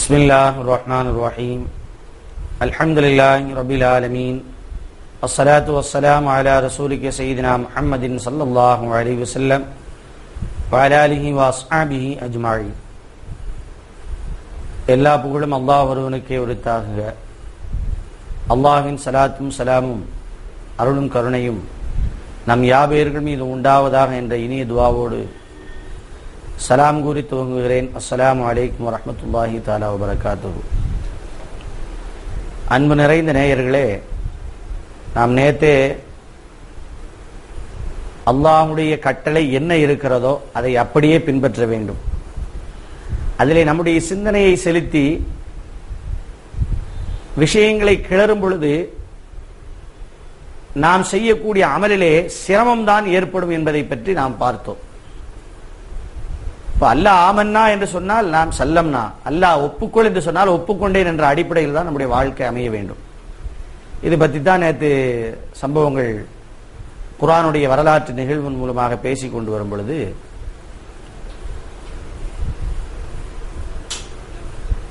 பிஸ்மில்லாஹ் الرحمن الرحيم الحمد لله رب العالمين الصلاة والسلام على رسولك سيدنا محمد صلى الله عليه وسلم وعلى آله وأصحابه أجمعين. எல்லா புகழும் அல்லாஹ் ஒருவனுக்கே உரித்தாகுக. அல்லாஹ்வின் ஸலாத்தும் ஸலாமும் அருளும் கருணையும் நம் யாபேர்கள் மீது உண்டாவதாக என்ற இனிய துஆவோடு சலாம் கூறி துவங்குகிறேன். அஸ்ஸலாமு அலைக்கும் வரஹ்மத்துல்லாஹி தஆலா வபரகாத்துஹு. அன்பு நிறைந்த நேயர்களே, நாம் நேத்தே அல்லாஹ்வுடைய கட்டளை என்ன இருக்கிறதோ அதை அப்படியே பின்பற்ற வேண்டும். அதிலே நம்முடைய சிந்தனையை செலுத்தி விஷயங்களை கிளறும் பொழுது நாம் செய்யக்கூடிய அமலிலே சிரமம்தான் ஏற்படும் என்பதை பற்றி நாம் பார்த்தோம். அல்லாஹ் ஆமன்னா என்று சொன்னால் நாம் சல்லம்னா, அல்லாஹ் ஒப்புக்கொள் என்று சொன்னால் ஒப்புக்கொண்டேன் என்ற அடிப்படையில் தான் நம்முடைய வாழ்க்கை அமைய வேண்டும். இது பற்றி தான் நேற்று சம்பவங்கள் குர்ஆனுடைய வரலாற்று நிகழ்வின் மூலமாக பேசிக் கொண்டு வரும் பொழுது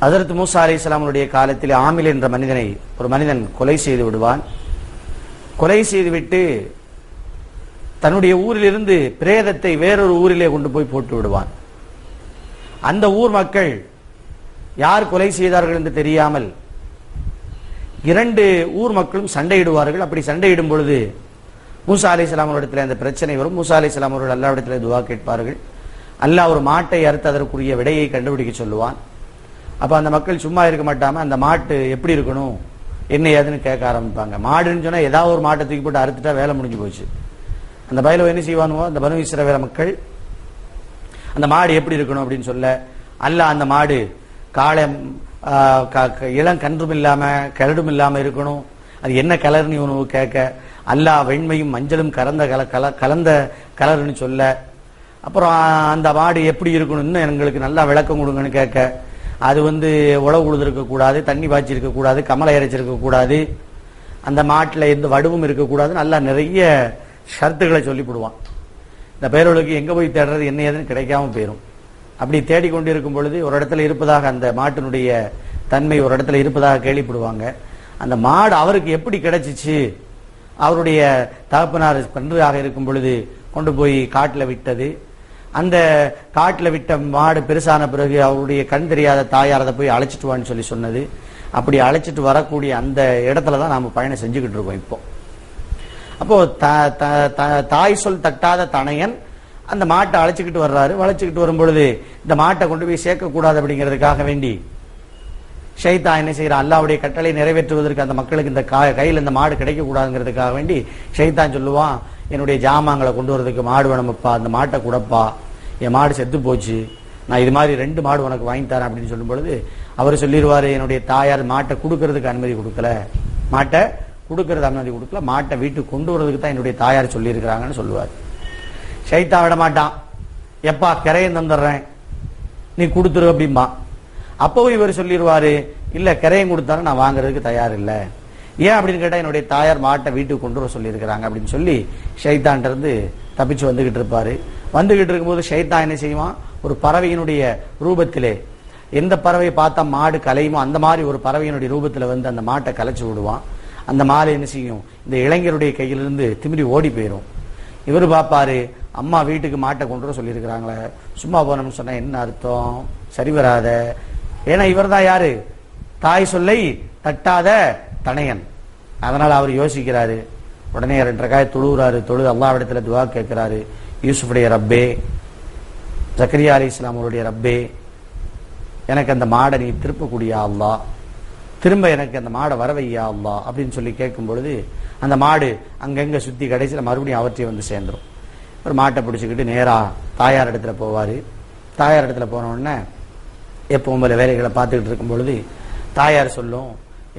ஹஜ்ரத் மூஸா அலைஹிஸ்ஸலாமுடைய காலத்தில் ஆமில் என்ற மனிதனை ஒரு மனிதன் கொலை செய்து விடுவான். கொலை செய்துவிட்டு தன்னுடைய ஊரிலிருந்து பிரேதத்தை வேறொரு ஊரிலே கொண்டு போய் போட்டு விடுவான். அந்த ஊர் மக்கள் யார் கொலை செய்தார்கள் என்று தெரியாமல் இரண்டு ஊர் மக்களும் சண்டையிடுவார்கள். அப்படி சண்டையிடும் பொழுது மூஸா அலைஹிஸ்ஸலாம் அவரிடத்தில் அந்த பிரச்சனை வரும். மூஸா அலைஹிஸ்ஸலாம் அவர்கள் அல்லாஹ்விடத்தில் துஆ கேட்பார்கள். அல்லாஹ் ஒரு மாட்டை அறுத்து அதற்குரிய விடையை கண்டுபிடிக்க சொல்லுவான். அப்ப அந்த மக்கள் சும்மா இருக்க மாட்டாம அந்த மாட்டு எப்படி இருக்கணும் என்ன ஏதுன்னு கேட்க ஆரம்பிப்பாங்க. மாடுன்னு சொன்னா ஏதாவது ஒரு மாட்டை தூக்கி போட்டு அறுத்துட்டா வேலை முடிஞ்சு போச்சு. அந்த பயல என்ன செய்வானுவோ அந்த பனு இஸ்ரவேல் மக்கள் அந்த மாடு எப்படி இருக்கணும் அப்படின்னு சொல்ல, அல்லாஹ் அந்த மாடு காளை இளம் கன்றும் இல்லாம கரடும் இல்லாம இருக்கணும். அது என்ன கலர்னு இவனு கேட்க, அல்லாஹ் வெண்மையும் மஞ்சளும் கலந்த கலர்னு சொல்ல, அப்புறம் அந்த மாடு எப்படி இருக்கணும் இன்னும் எங்களுக்கு நல்லா விளக்கம் கொடுங்கன்னு கேட்க, அது உழவு உழுதுருக்க கூடாது, தண்ணி பாய்ச்சி இருக்க கூடாது, கமலை இறைச்சிருக்க கூடாது, அந்த மாட்டில் எந்த வடுவும் இருக்கக்கூடாது, நல்லா நிறைய ஷர்த்துகளை சொல்லிவிடுவான். இந்த பேரவர்களுக்கு எங்க போய் தேடுறது என்ன ஏதுன்னு கிடைக்காம போயிடும். அப்படி தேடிக்கொண்டு இருக்கும் பொழுது ஒரு இடத்துல இருப்பதாக அந்த மாட்டினுடைய தன்மை ஒரு இடத்துல இருப்பதாக கேள்விப்படுவாங்க. அந்த மாடு அவருக்கு எப்படி கிடைச்சிச்சு, அவருடைய தகப்பனார் கன்றாக இருக்கும் பொழுது கொண்டு போய் காட்டுல விட்டது. அந்த காட்டுல விட்ட மாடு பெருசான பிறகு அவருடைய கண் தெரியாத தாயார் அதை போய் அழைச்சிட்டு வான்னு சொல்லி சொன்னது. அப்படி அழைச்சிட்டு வரக்கூடிய அந்த இடத்துலதான் நாம பயணம் செஞ்சுக்கிட்டு இருக்கோம். இப்போ அப்போ தாய் சொல் தட்டாத தனையன் அந்த மாட்டை அழைச்சிக்கிட்டு வர்றாரு. வளைச்சுக்கிட்டு வரும் பொழுது இந்த மாட்டை கொண்டு போய் சேர்க்க கூடாது அப்படிங்கிறதுக்காக வேண்டி ஷைத்தான் என்ன செய்யறான், அல்லாஹ்வுடைய கட்டளை நிறைவேற்றுவதற்கு அந்த மக்களுக்கு இந்த கையில் இந்த மாடு கிடைக்க கூடாதுங்கிறதுக்காக வேண்டி ஷைத்தான் சொல்லுவான், என்னுடைய ஜாமான்களை கொண்டு வரதுக்கு மாடு வேணுமப்பா, அந்த மாட்டை கூடப்பா, என் மாடு செத்து போச்சு, நான் இது மாதிரி 2 மாடு உனக்கு வாங்கி தரேன் அப்படின்னு சொல்லும் பொழுது அவர் சொல்லிடுவாரு, என்னுடைய தாயார் மாட்டை கொடுக்கறதுக்கு அனுமதி கொடுக்கல, மாட்டை கொடுக்கறது அனுமதி கொடுக்கல, மாட்டை வீட்டுக்கு கொண்டு வரதுக்கு தான் என்னுடைய தாயார் சொல்லி இருக்கிறாங்கன்னு சொல்லுவார். ஷைத்தான் விட மாட்டான், எப்பா கரையை தந்துடுறேன் நீ கொடுத்துரு அப்படின்பா. அப்பவும் இவர் சொல்லிடுவாரு, இல்ல கரையும் கொடுத்தாலும் நான் வாங்குறதுக்கு தயார் இல்லை. ஏன் அப்படின்னு கேட்டா என்னுடைய தாயார் மாட்டை வீட்டுக்கு கொண்டு வர சொல்லி இருக்கிறாங்க அப்படின்னு சொல்லி ஷைத்தான் இருந்து தப்பிச்சு வந்துகிட்டு இருப்பாரு. வந்துகிட்டு இருக்கும்போது ஷைத்தான் என்ன செய்வான், ஒரு பறவையினுடைய ரூபத்திலே எந்த பறவையை பார்த்தா மாடு கலையுமோ அந்த மாதிரி ஒரு பறவையினுடைய ரூபத்துல அந்த மாட்டை கலைச்சு விடுவான். அந்த மாடு என்ன செய்யும், இந்த இளைஞருடைய கையிலிருந்து திமிரி ஓடி போயிடும். இவரு பாப்பாரு, அம்மா வீட்டுக்கு மாட்டை கொண்டு வர சொல்லி இருக்கிறாங்களே, சும்மா போனோம்னு சொன்னா என்ன அர்த்தம், சரி வராத. ஏன்னா இவர் தான் யாரு, தாய் சொல்லை தட்டாத தனையன். அதனால அவர் யோசிக்கிறாரு. உடனே 2 ரக்காத் தொழுகிறாரு. தொழுது அல்லாஹ்விடத்துல துஆ கேட்கிறாரு, யூசுஃபுடைய ரப்பே, ஜக்கரியா அலைஹிஸ்ஸலாம் அவருடைய ரப்பே, எனக்கு அந்த மாடை நீ திருப்பக்கூடிய அல்லாஹ், திரும்ப எனக்கு அந்த மாடை வரவையா அல்லாஹ் அப்படின்னு சொல்லி கேட்கும் பொழுது அந்த மாடு அங்கங்க சுத்தி கடைசியில் மறுபடியும் அவற்றை சேர்ந்துடும். ஒரு மாட்டை பிடிச்சிக்கிட்டு நேரா தாயார் இடத்துல போவாரு. தாயார் இடத்துல போன உடனே எப்பவும் போல வேலைகளை பார்த்துக்கிட்டு இருக்கும் பொழுது தாயார் சொல்லும்,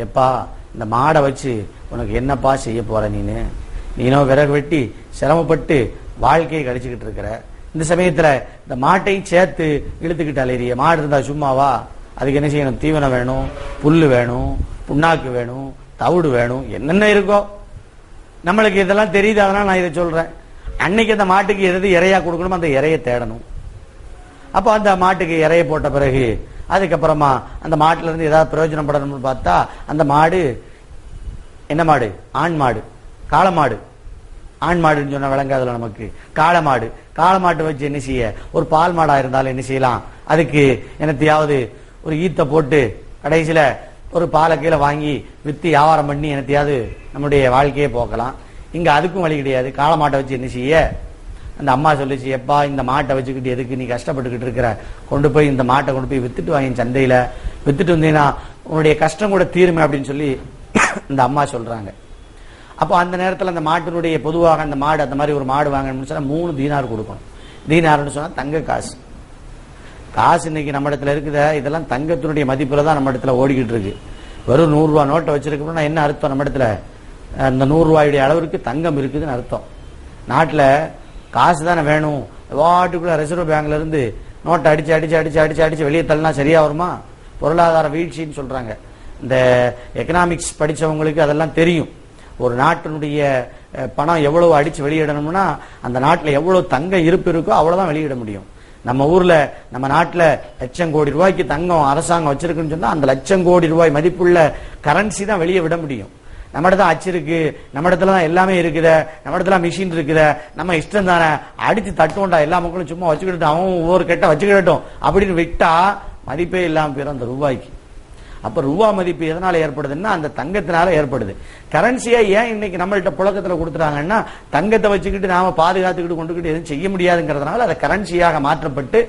எப்பா இந்த மாடை வச்சு உனக்கு என்னப்பா செய்ய போற, நீனோ விறகு வெட்டி சிரமப்பட்டு வாழ்க்கையை கழிச்சுக்கிட்டு இருக்கிற, இந்த சமயத்துல இந்த மாட்டையும் சேர்த்து இழுத்துக்கிட்டு அலையிறிய, மாடு இருந்தா சும்மாவா, அதுக்கு என்ன செய்யணும், தீவனம் வேணும், புல்லு வேணும், புண்ணாக்கு வேணும், தவிடு வேணும், என்னென்ன இருக்கோ நம்மளுக்கு இதெல்லாம் தெரியுது. அதனால நான் இதை சொல்றேன். அன்னைக்கு அந்த மாட்டுக்கு எது இறையா கொடுக்கணும் அந்த இறைய தேடணும். அப்ப அந்த மாட்டுக்கு இறைய போட்ட பிறகு அதுக்கப்புறமா அந்த மாட்டுல இருந்து ஏதாவது பிரயோஜனப்படணும்னு பார்த்தா அந்த மாடு என்ன மாடு? ஆண் மாடு. காளை மாடு. ஆண் மாடுன்னு சொன்ன விளங்காதுல நமக்கு. காளை மாடு. காளை மாட்டை வச்சு என்ன செய்ய? ஒரு பால் மாடா இருந்தாலும் என்ன செய்யலாம்? அதுக்கு என்னத்தையாவது ஒரு ஈத்த போட்டு கடைசியில ஒரு பாலை கீழே வாங்கி வித்து வியாபாரம் பண்ணி என்னத்தையாவது நம்முடைய வாழ்க்கையே போக்கலாம். இங்க அதுக்கும் வழி கிடையாது. காளை மாட்டை வச்சு என்ன செய்ய? அந்த அம்மா சொல்லிச்சு, எப்பா இந்த மாட்டை வச்சுக்கிட்டு எதுக்கு நீ கஷ்டப்பட்டுக்கிட்டு இருக்கிற? கொண்டு போய் இந்த மாட்டை கொண்டு போய் வித்துட்டு வாங்க சந்தையில. வித்துட்டு வந்தீங்கன்னா உன்னுடைய கஷ்டம் கூட தீருமே அப்படின்னு சொல்லி இந்த அம்மா சொல்றாங்க. அப்போ அந்த நேரத்தில் அந்த மாட்டினுடைய பொதுவாக அந்த மாடு அந்த மாதிரி ஒரு மாடு வாங்கணும்னு சொன்னா 3 தீனார் கொடுக்கணும். தீனார்னு சொன்னா தங்க காசு. காசு இன்னைக்கு நம்ம இடத்துல இருக்குத இதெல்லாம் தங்கத்தினுடைய மதிப்புல தான் நம்ம இடத்துல ஓடிக்கிட்டு இருக்கு. வெறும் 100 ரூபாய் நோட்டை வச்சிருக்கோம்னா என்ன அர்த்தம்? நம்ம இடத்துல அந்த 100 ரூபாயுடைய அளவிற்கு தங்கம் இருக்குதுன்னு அர்த்தம். நாட்டில் காசு தானே வேணும். வாட்டுக்குள்ள ரிசர்வ் பேங்க்ல இருந்து நோட்டை அடிச்சு அடிச்சு அடிச்சு அடிச்சு அடிச்சு வெளியே தள்ளினா சரியா வருமா? பொருளாதார வீழ்ச்சின்னு சொல்றாங்க. இந்த எக்கனாமிக்ஸ் படிச்சவங்களுக்கு அதெல்லாம் தெரியும். ஒரு நாட்டினுடைய பணம் எவ்வளவு அடிச்சு வெளியிடணும்னா அந்த நாட்டில் எவ்வளவு தங்க இருப்பு இருக்கோ அவ்வளவுதான் வெளியிட முடியும். நம்ம ஊர்ல நம்ம நாட்டில் லட்சம் கோடி ரூபாய்க்கு தங்கம் அரசாங்கம் வச்சிருக்குன்னு சொன்னா அந்த லட்சம் கோடி ரூபாய் மதிப்புள்ள கரன்சி தான் வெளியே விட முடியும். நம்ம இடத்துல அச்சு இருக்கு, நம்ம இடத்துல தான் எல்லாமே இருக்குத, நம்ம இடத்துல மிஷின் இருக்குத, நம்ம இஷ்டம் தானே அடிச்சு தட்டுவோண்டா எல்லா மக்களும் சும்மா வச்சுக்கிட்டு அவன் ஒவ்வொரு கெட்ட வச்சுக்கிட்டோம் அப்படின்னு விட்டா மதிப்பே இல்லாம போயிடும் அந்த ரூபாய்க்கு. அப்ப ரூபா மதிப்பு எதனால ஏற்படுதுன்னா அந்த தங்கத்தினால ஏற்படுது. கரன்சியா ஏன் இன்னைக்கு நம்மள்ட்ட புழக்கத்துல கொடுத்துறாங்கன்னா தங்கத்தை வச்சுக்கிட்டு நாம பாதுகாத்துக்கிட்டு கொண்டுகிட்டு எதுவும் செய்ய முடியாதுங்கிறதுனால அதை கரன்சியாக மாற்றப்பட்டு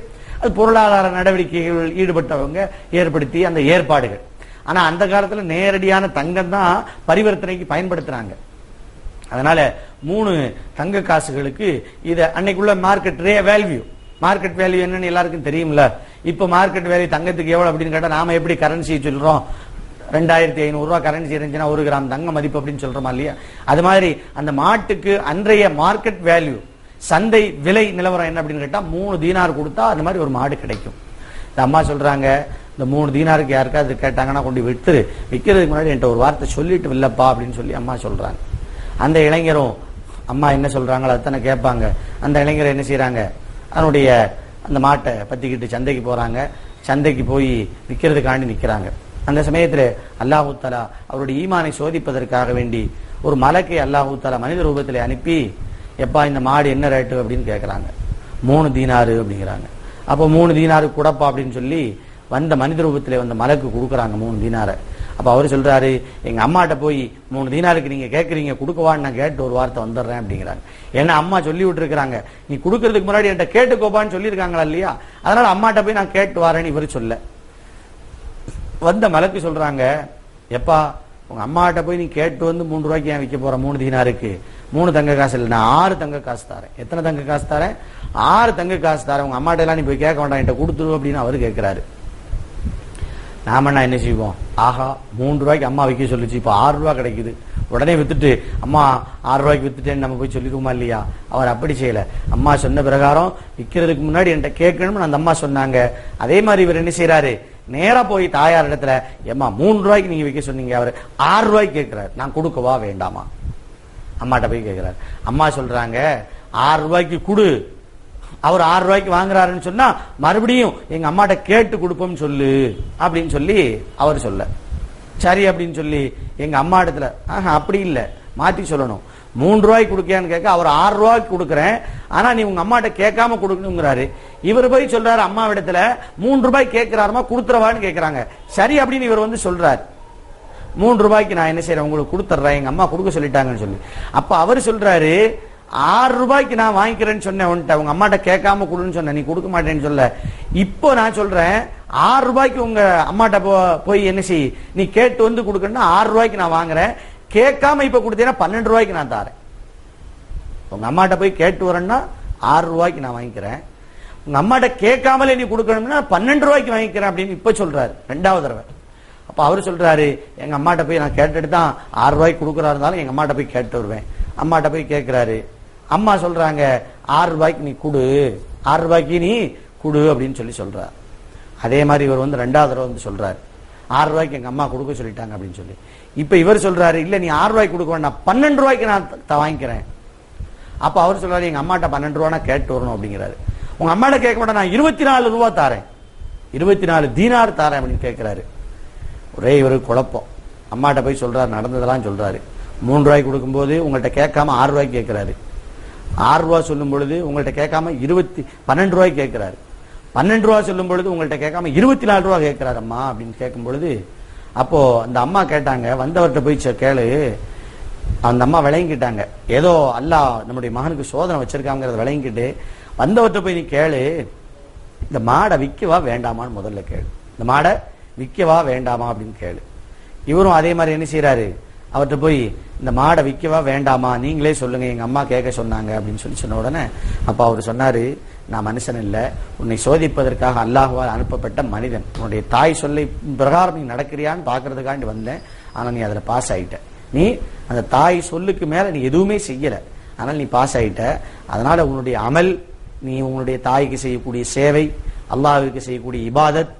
அது பொருளாதார நடவடிக்கைகள் ஈடுபட்டவங்க ஏற்படுத்தி அந்த ஏற்பாடுகள். ஆனா அந்த காலத்துல நேரடியான தங்கம் தான் பரிவர்த்தனைக்கு பயன்படுத்துறாங்க. அதனால 3 தங்க காசுகளுக்கு இத அன்னைக்குள்ள மார்க்கெட் வேல்யூ. மார்க்கெட் வேல்யூ என்னன்னு எல்லாருக்கும் தெரியும்ல. இப்ப மார்க்கெட் வேல்யூ தங்கத்துக்கு எவ்வளவு அப்படின்னு கேட்டா நாம எப்படி கரன்சி சொல்றோம்? 2500 ரூபாய் கரன்சி இருந்துச்சுன்னா 1 கிராம் தங்க மதிப்பு அப்படின்னு சொல்றோமா இல்லையா? அது மாதிரி அந்த மாட்டுக்கு அன்றைய மார்க்கெட் வேல்யூ சந்தை விலை நிலவரம் என்ன அப்படின்னு கேட்டா 3 தீனார் கொடுத்தா அந்த மாதிரி ஒரு மாடு கிடைக்கும். இந்த அம்மா சொல்றாங்க, இந்த 3 தீனாருக்கு யாருக்காவது கேட்டாங்கன்னா கொண்டு வித்துரு, விற்கிறதுக்கு முன்னாடி என்கிட்ட ஒரு வார்த்தை சொல்லிட்டு இல்லப்பா அப்படின்னு சொல்லி அம்மா சொல்றாங்க. அந்த இளைஞரும் அம்மா என்ன சொல்றாங்களோ அத்தனை கேட்பாங்க. அந்த இளைஞர் என்ன செய்யறாங்க? அதனுடைய அந்த மாட்டை பத்திக்கிட்டு சந்தைக்கு போறாங்க. சந்தைக்கு போய் விற்கிறதுக்காண்டி நிக்கிறாங்க. அந்த சமயத்துல அல்லாஹு தஆலா அவருடைய ஈமானை சோதிப்பதற்காக வேண்டி ஒரு மலக்கை அல்லாஹு தஆலா மனித ரூபத்திலே அனுப்பி, எப்பா இந்த மாடு என்ன ரேட்டு அப்படின்னு கேட்கறாங்க. 3 தீனாரு அப்படிங்கிறாங்க. அப்போ 3 தீனாரு கூடப்பா அப்படின்னு சொல்லி வந்த மனித ரூபத்திலே வந்த மலக்கு கொடுக்குறாங்க 3 தீனாரை. அப்ப அவரு சொல்றாரு, எங்க அம்மாட்ட போய் 3 தீனாருக்கு நீங்க கேட்கறீங்க, கொடுக்கவான்னு நான் கேட்டு ஒரு வார்த்தை வந்துடுறேன் அப்படிங்கிறாங்க. ஏன்னா அம்மா சொல்லி விட்டு இருக்கிறாங்க, நீ கொடுக்கறதுக்கு முன்னாடி என்கிட்ட கேட்டுக்கோப்பான்னு சொல்லியிருக்காங்களா இல்லையா? அதனால அம்மாட்ட போய் நான் கேட்டு வரேன்னு இவரு சொல்ல வந்த மலக்கு சொல்றாங்க, எப்பா உங்க அம்மாட்ட போய் நீ கேட்டு வந்து 3 ரூபாய்க்கு ஏன் விற்க போற? 3 தீனாருக்கு 3 தங்க காசு இல்லை, நான் 6 தங்க காசு தரேன். எத்தனை தங்க காசு தரேன்? 6 தங்க காசு தரேன். உங்க அம்மாட்ட எல்லாம் நீ போய் கேட்க வேண்டாம், என்கிட்ட கொடுத்துரு அப்படின்னு அவரு கேட்கிறாரு. நாம என்ன செய்வோம்? ஆஹா 3 ரூபாய்க்கு அம்மா விற்க சொல்லிச்சு, இப்ப 6 ரூபாய் கிடைக்குது, உடனே வித்துட்டு அம்மா 6 ரூபாய்க்கு வித்துட்டேன்னு நம்ம போய் சொல்லிடுவோமா இல்லையா? அவர் அப்படி செய்யல. அம்மா சொன்ன பிரகாரம் விற்கிறதுக்கு முன்னாடி என்கிட்ட கேட்கணும்னு அந்த அம்மா சொன்னாங்க. அதே மாதிரி இவர் என்ன செய்யறாரு? நேரா போய் தாயார் இடத்துல, ஏம்மா 3 ரூபாய்க்கு நீங்க விற்க சொன்னீங்க, அவர் 6 ரூபாய்க்கு கேட்கிறாரு, நான் கொடுக்கவா வேண்டாமா? அம்மாட்ட போய் கேட்கிறாரு. அம்மா சொல்றாங்க, 6 ரூபாய்க்கு கொடு. அவர் 6 ரூபாய்க்கு வாங்குறாருன்னு சொன்னா மறுபடியும் எங்க அம்மாட்ட கேட்டு கொடுப்போம்னு சொல்லு அப்படின்னு சொல்லி அவர் சொல்ல, சரி அப்படின்னு சொல்லி எங்க அம்மா இடத்துல அப்படி இல்ல மாத்தி சொல்லணும். 3 ரூபாய்க்கு கொடுக்கியான்னு கேட்க அவர் 6 ரூபாய்க்கு கொடுக்குறேன், ஆனா நீ உங்க அம்மாட்ட கேட்காம கொடுக்கணுங்கிறாரு. இவர் போய் சொல்றாரு அம்மா இடத்துல 3 ரூபாய் கேட்கிறாருமா, கொடுத்துறவான்னு கேட்கிறாங்க. சரி அப்படின்னு இவர் வந்து சொல்றாரு, 3 ரூபாய்க்கு நான் என்ன செய்யறேன், உங்களுக்கு கொடுத்துட்றேன், எங்க அம்மா கொடுக்க சொல்லிட்டாங்கன்னு சொல்லி. அப்ப அவர் சொல்றாரு, 6 ரூபாய்க்கு நான் வாங்கிக்கிறேன்னு சொன்னேன், உங்க அம்மாட்ட கேட்காம கொடுன்னு சொன்ன, நீ கொடுக்க மாட்டேன்னு சொல்ல. இப்போ நான் சொல்றேன் 6 ரூபாய்க்கு உங்க அம்மாட்ட போய் என்ன செய், நீ கேட்டு வந்து கொடுக்கணும்னா 6 ரூபாய்க்கு நான் வாங்குறேன், கேட்காம இப்ப கொடுத்தீங்கன்னா 12 ரூபாய்க்கு நான் தரேன். உங்க அம்மாட்ட போய் கேட்டு வரேன்னா 6 ரூபாய்க்கு நான் வாங்கிக்கிறேன், உங்க அம்மாட்ட கேட்காமலே நீ கொடுக்கணும்னா 12 ரூபாய்க்கு வாங்கிக்கிறேன் அப்படின்னு இப்ப சொல்றாரு 2வது தடவை. அப்ப அவரு சொல்றாரு, எங்க அம்மாட்ட போய் நான் கேட்டுட்டு தான் 6 ரூபாய்க்கு கொடுக்குறா இருந்தாலும் எங்க அம்மாட்ட போய் கேட்டு வருவேன். அம்மாட்ட போய் கேட்கிறாரு. அம்மா சொல்றாங்க, 6 ரூபாய்க்கு நீ கொடு, 6 ரூபாய்க்கு நீ கொடு அப்படின்னு சொல்லி சொல்றாரு. அதே மாதிரி இவர் வந்து 2வது தடவை வந்து சொல்றாரு, 6 ரூபாய்க்கு எங்க அம்மா கொடுக்க சொல்லிட்டாங்க அப்படின்னு சொல்லி. இப்ப இவர் சொல்றாரு, இல்ல நீ 6 ரூபாய்க்கு கொடுக்க வேண்டாம், 12 ரூபாய்க்கு நான் வாங்கிக்கிறேன். அப்ப அவர் சொல்றாரு, எங்க அம்மாட்ட 12 ரூபா கேட்டு வரணும் அப்படிங்கிறாரு. உங்க அம்மாட்ட கேட்க மாட்டேன், நான் 24 ரூபாய் தாரேன். 24 தீனார் தாரேன் அப்படின்னு கேட்கிறாரு. ஒரே ஒரு குழப்பம். அம்மாட்ட போய் சொல்றாரு, நடந்ததெல்லாம் சொல்றாரு. 3 ரூபாய்க்கு கொடுக்கும்போது உங்கள்கிட்ட கேட்காம 6 ரூபாய்க்கு கேட்கிறாரு. 6 ரூபாய் சொல்லும் பொழுது உங்கள்கிட்ட கேட்காம 12 ரூபாய்க்கு கேட்கிறாரு. 12 ரூபாய் சொல்லும் பொழுது உங்கள்கிட்ட கேட்காம 24 ரூபாய் கேட்கிறாரு அம்மா அப்படின்னு கேட்கும் பொழுது, அப்போ அந்த அம்மா கேட்டாங்க, வந்தவர்கிட்ட போய் கேளு. அந்த அம்மா விளங்கிட்டாங்க, ஏதோ அல்லாஹ் நம்முடைய மகனுக்கு சோதனை வச்சிருக்காங்கிறத விளங்கிட்டு, வந்தவர்கிட்ட போய் நீ கேளு, இந்த மாடை விற்கவா வேண்டாமான்னு முதல்ல கேளு. இந்த மாடை விற்கவா வேண்டாமா அப்படின்னு கேளு. இவரும் அதே மாதிரி என்ன செய்யறாரு, அவர்கிட்ட போய் இந்த மாடை விற்கவா வேண்டாமா நீங்களே சொல்லுங்க, எங்க அம்மா கேட்க சொன்னாங்க அப்படின்னு சொன்ன உடனே அப்ப அவர் சொன்னாரு, நான் மனுஷன் இல்ல, உன்னை சோதிப்பதற்காக அல்லாஹ்வால் அனுப்பப்பட்ட மனிதன். உன்னுடைய தாய் சொல்லை பிரகாரம் நீ நடக்கிறியான்னு பாக்குறதுக்காண்டி வந்தேன். ஆனா நீ அதுல பாஸ் ஆயிட்ட. நீ அந்த தாய் சொல்லுக்கு மேல நீ எதுவுமே செய்யல, ஆனால் நீ பாஸ் ஆயிட்ட. அதனால உன்னுடைய அமல், நீ உன்னுடைய தாய்க்கு செய்யக்கூடிய சேவை, அல்லாஹ்வுக்கு செய்யக்கூடிய இபாதத்,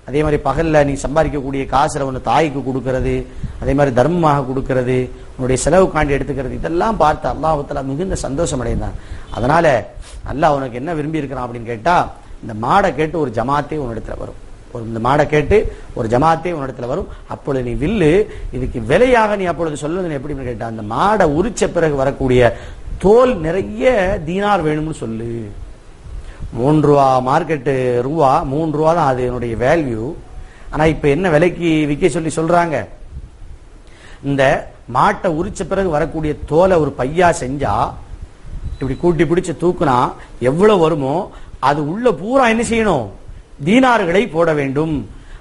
அதே மாதிரி பகல்ல நீ சம்பாதிக்கக்கூடிய காசுல உன் தாய்க்கு கொடுக்கிறது, அதே மாதிரி தர்மமாக கொடுக்கிறது, உன்னுடைய செலவுக்காண்டி எடுத்துக்கிறது, இதெல்லாம் பார்த்து அல்லாஹ் தஆலா மிகுந்த சந்தோஷம் அடைந்தான். அதனால அல்லாஹ் உனக்கு என்ன விரும்பி இருக்கிறான் அப்படின்னு கேட்டா, இந்த மாடை கேட்டு ஒரு ஜமாத்தே உன்னிடத்துல வரும். இந்த மாடை கேட்டு ஒரு ஜமாத்தே உன்னிடத்துல வரும். அப்பொழுது நீ வில்லு, இதுக்கு விலையாக நீ அப்பொழுது சொல்லுவது எப்படின்னு கேட்டா, அந்த மாடை உரிச்ச பிறகு வரக்கூடிய தோல் நிறைய தீனார் வேணும்னு சொல்லு. 3 ரூபா மார்க்கெட்டு ரூபா, 3 ரூபா தான் அது என்னுடைய வேல்யூ. ஆனா இப்ப என்ன விலைக்கு விற்க சொல்றாங்க, இந்த மாட்டை உரிச்ச பிறகு வரக்கூடிய தோலை ஒரு பையா செஞ்சா, இப்படி கூட்டி பிடிச்சு தூக்குனா எவ்வளவு வருமோ அது உள்ள பூரா என்ன செய்யணும், தீனார்களை போட வேண்டும்.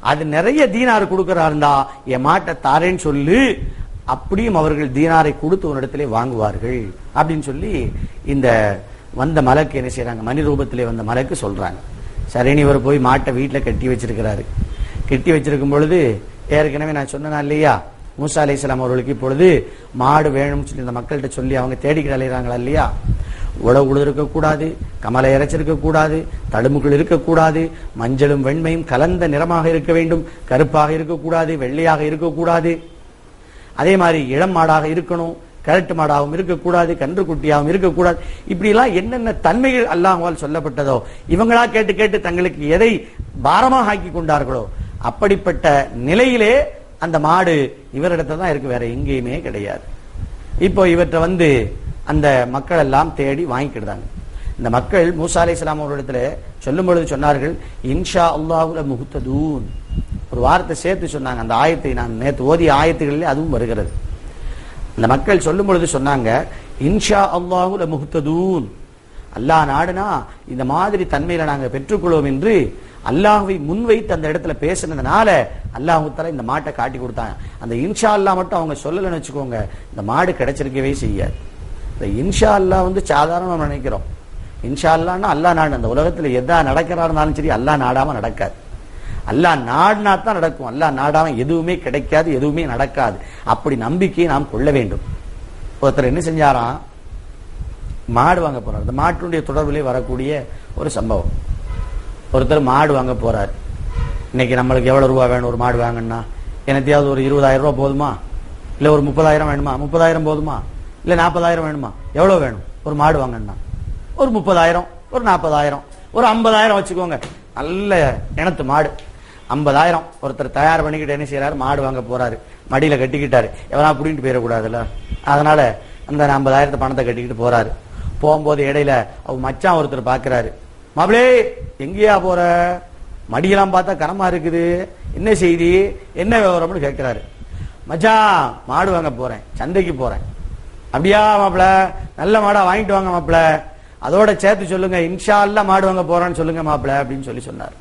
அது நிறைய தீனார் கொடுக்கறா இருந்தா என் மாட்டை தாரேன்னு சொல்லு. அப்படியும் அவர்கள் தீனாரை கொடுத்து ஒரு இடத்திலே வாங்குவார்கள் அப்படின்னு சொல்லி இந்த வந்த மலக்கு என்ன செய்யறாங்க, மணி ரூபத்திலே வந்த மலக்கு சொல்றாங்க. சரின்னு இவர் போய் மாட்டை வீட்டுல கட்டி வச்சிருக்கிறாரு. கட்டி வச்சிருக்கும் பொழுது ஏற்கனவே நான் சொன்னா இல்லையா, மூசா அலைஹிஸ்ஸலாம் அவர்களுக்கு இப்பொழுது மாடு வேணும்னு சொல்லி இந்த மக்கள்கிட்ட சொல்லி அவங்க தேடிக்கிட்டு அலைகிறாங்களா இல்லையா. உழவு உழுது இருக்கக்கூடாது, கமலை இறைச்சிருக்க கூடாது, தடுமுகள் இருக்கக்கூடாது, மஞ்சளும் வெண்மையும் கலந்த நிறமாக இருக்க வேண்டும், கருப்பாக இருக்கக்கூடாது, வெள்ளையாக இருக்கக்கூடாது, அதே மாதிரி இளம் மாடாக இருக்கணும், கரட்டு மாடாகவும் இருக்கக்கூடாது, கன்று குட்டியாகவும் இருக்கக்கூடாது. இப்படி எல்லாம் என்னென்ன தன்மைகள் அல்லாஹ்வால் சொல்லப்பட்டதோ இவங்களா கேட்டு கேட்டு தங்களுக்கு எதை பாரமாக ஆக்கி கொண்டார்களோ அப்படிப்பட்ட நிலையிலே அந்த மாடு இவரிடத்துல தான் இருக்கு, வேற எங்கேயுமே கிடையாது. இப்போ இவற்றை வந்து அந்த மக்கள் எல்லாம் தேடி வாங்கிக்கிட்டாங்க. இந்த மக்கள் மூசா அலைஹிஸ்ஸலாம் அவர்களிடத்துல சொல்லும் பொழுது சொன்னார்கள், இன்ஷா அல்லாஹு லமுஹ்ததூன். ஒரு வார்த்தை சேர்த்து சொன்னாங்க. அந்த ஆயத்தை நான் நேற்று ஓதிய ஆயத்துகளிலே அதுவும் வருகிறது. அந்த மக்கள் சொல்லும் பொழுது சொன்னாங்க, இன்ஷா அல்லாஹு லமுஹ்ததூன், அல்லாஹ் நாடுனா இந்த மாதிரி தன்மையில நாங்க பெற்றுக்கொள்வோம் என்று அல்லாஹ்வை முன்வைத்து அந்த இடத்துல பேசினதுனால அல்லாஹ் தஆலா இந்த மாட்டை காட்டி கொடுத்தாங்க. அந்த இன்ஷா அல்லாஹ் மட்டும் அவங்க சொல்லலன்னு வச்சுக்கோங்க, இந்த மாடு கிடைச்சிருக்கவே செய்யாது. இந்த இன்ஷா அல்லாஹ் வந்து சாதாரணமா நினைக்கிறோம். இன்ஷா அல்லாஹ்னா அல்லாஹ் நாடு. அந்த உலகத்துல எதா நடக்கிறா இருந்தாலும் சரி அல்லாஹ் நாடாம நடக்காது. அல்லாஹ் நாடினா தான் நடக்கும். அல்லாஹ் நாடாம எதுவுமே கிடைக்காது, எதுவுமே நடக்காது. அப்படி நம்பிக்கையை நாம் கொள்ள வேண்டும். ஒருத்தர் என்ன செஞ்சாராம், மாடு வாங்க போறார். இந்த மாட்டுடைய தொடர்பிலே வரக்கூடிய ஒரு சம்பவம். ஒருத்தர் மாடு வாங்க போறார். இன்னைக்கு நம்மளுக்கு எவ்வளவு ரூபா வேணும் ஒரு மாடு வாங்கன்னா? எனத்தையாவது ஒரு 20,000 ரூபாய் போதுமா, இல்ல ஒரு 30,000 வேணுமா, 30,000 போதுமா, இல்ல 40,000 வேணுமா, எவ்வளவு வேணும் ஒரு மாடு வாங்கன்னா? ஒரு 30,000, ஒரு 40,000, ஒரு 50,000 வச்சுக்கோங்க. நல்ல இனத்து மாடு 50,000 ஒருத்தர் தயார் பண்ணிக்கிட்டு என்ன செய்யறாரு, மாடு வாங்க போறாரு. மடியில கட்டிக்கிட்டாரு, எவனா புடிங்கிட்டு போயிடக்கூடாதுல்ல, அதனால அந்த 50,000 பணத்தை கட்டிக்கிட்டு போறாரு. போகும்போது இடையில அவ மச்சான் ஒருத்தர் பாக்குறாரு, மாப்பிளே எங்கேயா போற, மடியெல்லாம் பார்த்தா கனமா இருக்குது, என்ன செய்தி, என்ன விவரம்னு கேட்கிறாரு. மச்சான் மாடு வாங்க போறேன், சந்தைக்கு போறேன். அப்படியா மாப்பிள, நல்ல மாடா வாங்கிட்டு வாங்க மாப்பிள, அதோட சேர்த்து சொல்லுங்க இன்ஷா அல்லாஹ் மாடு வாங்க போறேன்னு சொல்லுங்க மாப்பிள அப்படின்னு சொல்லி சொன்னார்.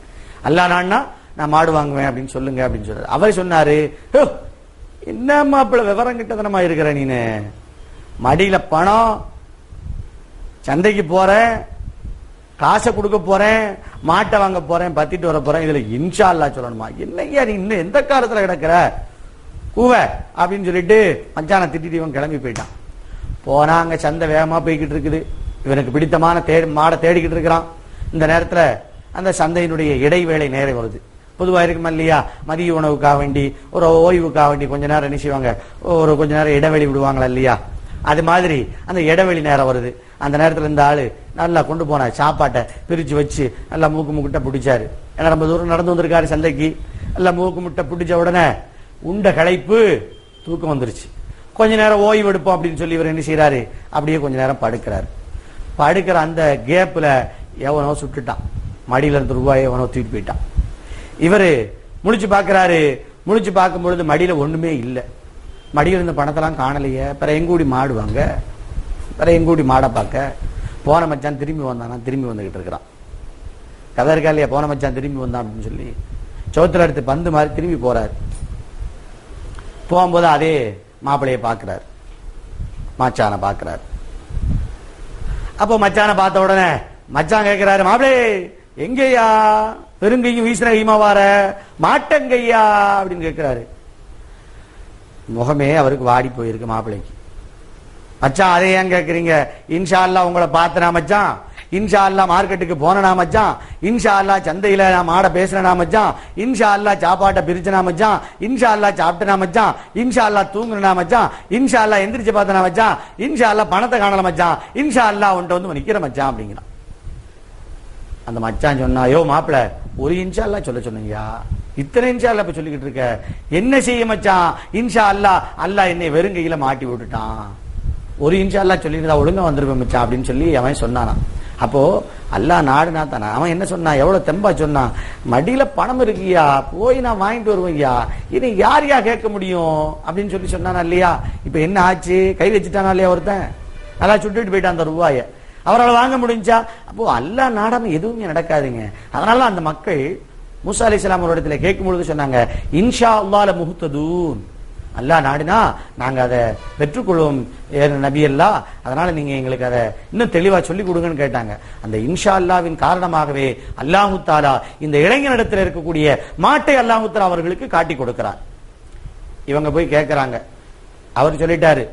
அல்லாஹ் நான்னா நான் மாடு வாங்குவேன் அப்படின்னு சொல்லுங்க அப்படின்னு சொன்னார். அவர் சொன்னாரு, என்ன மாப்பிள விவரம் கிட்டத்தனமா இருக்கிற நீனு, மடியில பணம், சந்தைக்கு போறேன், காசை கொடுக்க போறேன், மாட்டை வாங்க போறேன், பத்திட்டு வர போறேன், இதுல இன்ஷா அல்லாஹ் சொல்லணுமா? என்னையா நீ இன்னும் எந்த காலத்துல கிடக்குற கூவ அப்படின்னு சொல்லிட்டு மச்சான திட்டிட்டு இவன் கிளம்பி போயிட்டான். போனா அங்க சந்தை வேகமா போய்கிட்டு இருக்குது. இவனுக்கு பிடித்தமான மாடை தேடிக்கிட்டு இருக்கிறான். இந்த நேரத்துல அந்த சந்தையினுடைய இடைவேளை நேரம் வருது. பொதுவாக இருக்குமா இல்லையா, மதிய உணவுக்காக வேண்டி ஒரு ஓய்வுக்காக வேண்டி கொஞ்ச நேரம் என்ன செய்வாங்க, ஒரு கொஞ்ச நேரம் இடைவெளி விடுவாங்களா இல்லையா. அது மாதிரி அந்த இடைவெளி நேரம் வருது. அந்த நேரத்தில் இந்த ஆளு நல்லா கொண்டு போன சாப்பாட்டை பிரிச்சு வச்சு நல்லா மூக்கு முட்டை பிடிச்சாரு. ஏன்னா ரொம்ப தூரம் நடந்து வந்திருக்காரு சந்தைக்கு. நல்லா மூக்கு முட்டை பிடிச்ச உடனே உண்ட களைப்பு, தூக்கம் வந்துருச்சு. கொஞ்ச நேரம் ஓய்வு எடுப்போம் அப்படின்னு சொல்லி இவர் என்ன செய்யறாரு, அப்படியே கொஞ்ச நேரம் படுக்கிறாரு. படுக்கிற அந்த கேப்ல எவனோ சுட்டுட்டான், மடியில இருந்து ரூபாய் எவனோ தூக்கிட்டு போயிட்டான். இவரு முழிச்சு பாக்குறாரு. முழிச்சு பார்க்கும் பொழுது மடியில ஒண்ணுமே இல்லை. மடியில இருந்த பணத்தெல்லாம் காணலையே. பிற எங்கூடி மாடுவாங்க, பிற எங்கூடி மாடை பார்க்க போன மச்சான் திரும்பி வந்தானா, திரும்பி வந்துகிட்டு இருக்கிறான். கதை இருக்கா இல்லையா, போன மச்சான் திரும்பி வந்தான் அப்படின்னு சொல்லி சோத்துல எடுத்து பந்து மாதிரி திரும்பி போறாரு. போகும்போது அதே மாப்பிளைய பாக்குறாரு, மச்சான பாக்குறாரு. அப்போ மச்சான பார்த்த உடனே மச்சான் கேட்கிறாரு, மாப்பிளே எங்கய்யா பெருங்கையும் வீசுற கையுமா வார மாட்டங்கய்யா அப்படின்னு கேட்கிறாரு. முகமே அவருக்கு வாடி போயிருக்கு மாப்பிள்ளைக்கு. மச்சான் அதை ஏன் கேட்கறீங்க? இன்ஷா அல்லாஹ் உங்களை பார்த்தனா மச்சான், இன்ஷா அல்லாஹ் மார்க்கெட்டுக்கு போனா மச்சான், இன்ஷா அல்லாஹ் சந்தையில நான் மாட பேசுறேனா மச்சான், இன்ஷா அல்லாஹ் சாப்பாட்டை பிரிச்சனா மச்சான், இன்ஷா அல்லாஹ் சாப்பிட்டனா மச்சான், இன்ஷா அல்லாஹ் தூங்குனா மச்சான், இன்ஷா அல்லாஹ் எந்திரிச்சு பார்த்தனா மச்சான், இன்ஷா அல்லாஹ் பணத்தை காணல மச்சான், இன்ஷா அல்லாஹ் உன்ட்ட வந்து நிக்கிற மச்சான் அப்படிங்கிறான். அந்த மச்சான் சொன்னா, யோ மாப்பிள ஒரு இன்ஷா அல்லாஹ் சொல்ல சொன்னீங்கயா, இத்தனை இன்ஷா அல்லாஹ் இப்ப சொல்லிக்கிட்டு இருக்க, என்ன செய்ய மச்சான்? இன்ஷா அல்லாஹ் அல்லாஹ் என்னை வெறுங்கையில மாட்டி விட்டுட்டான், ஒரு இன்ஷா அல்லாஹ் சொல்லியிருந்தா ஒழுங்கா வந்திருப்பேன் மச்சான் அப்படின்னு சொல்லி அவன் சொன்னானா. அப்போ அல்லாஹ் நாடுனா தானே. அவன் என்ன சொன்னான், எவ்வளவு தெம்பா சொன்னான், மடியில பணம் இருக்குயா, போய் நான் வாங்கிட்டு வருவேன்யா, இதை யார் யா கேட்க முடியும் அப்படின்னு சொல்லி சொன்னானா இல்லையா? இப்ப என்ன ஆச்சு, கை வச்சுட்டானா இல்லையா ஒருத்தன், நல்லா சுட்டுட்டு போயிட்டான் அந்த ரூபாய, அவரால் வாங்க முடிஞ்சா? அப்போ அல்லாஹ் நாடாம எதுவுமே நடக்காதுங்க. அதனால அந்த மக்கள் மூசா அலைஹிஸ்ஸலாம் ஒரு இடத்துல கேட்கும் பொழுது சொன்னாங்க, இன்ஷா அல்லாஹ் முஹ்ததூன், அல்லாஹ் நாடினா நாங்க அதை பெற்றுக்கொள்வோம் நபி அல்லாஹ், அதனால நீங்க எங்களுக்கு அதை இன்னும் தெளிவா சொல்லி கொடுங்கன்னு கேட்டாங்க. அந்த இன்ஷா அல்லாஹ்வின் காரணமாகவே அல்லாஹு தஆலா இந்த இளைஞனிடத்தில் இருக்கக்கூடிய மாட்டை அல்லாஹு தஆலா அவர்களுக்கு காட்டி கொடுக்கிறார். இவங்க போய் கேட்கிறாங்க, அவர் சொல்லிட்டாரு,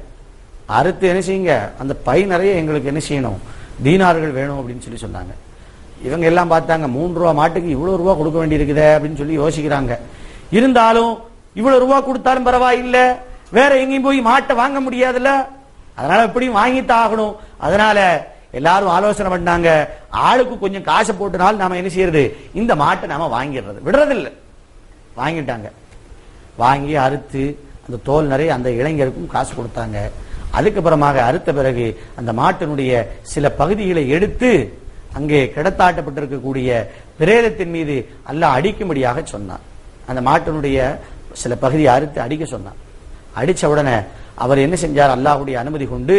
அறுத்து என்ன செய்யுங்க, அந்த பை நிறைய எங்களுக்கு என்ன செய்யணும், தீனார்கள் வேணும் அப்படின்னு சொல்லி சொன்னாங்க. இவங்க எல்லாம் பார்த்தாங்க, 3 ரூபா மாட்டுக்கு இவ்வளவு ரூபா கொடுக்க வேண்டி இருக்குதே அப்படின்னு சொல்லி யோசிக்கிறாங்க. இருந்தாலும் இவ்வளவு ரூபா கொடுத்தாலும் பரவாயில்லை, வேற எங்கேயும் போய் மாட்டை வாங்க முடியாதுல்ல, அதனால எப்படியும் வாங்கித்தான் ஆகணும். அதனால எல்லாரும் ஆலோசனை பண்ணாங்க, ஆளுக்கு கொஞ்சம் காசை போட்டுனாலும் நாம என்ன செய்யறது, இந்த மாட்டை நாம வாங்கிடுறது, விடுறதில்லை. வாங்கிட்டாங்க. வாங்கி அறுத்து அந்த தோல் நிறைய அந்த இளைஞருக்கும் காசு கொடுத்தாங்க. அதுக்கப்புறமாக அறுத்த பிறகு அந்த மாட்டினுடைய சில பகுதிகளை எடுத்து அங்கே கிடத்தாட்டப்பட்டிருக்கக்கூடிய பிரேதத்தின் மீது அல்லாஹ் அடிக்கும்படியாக சொன்னார். அந்த மாட்டினுடைய சில பகுதியை அறுத்து அடிக்க சொன்னார். அடிச்ச உடனே அவர் என்ன செஞ்சார், அல்லாஹ்வுடைய அனுமதி கொண்டு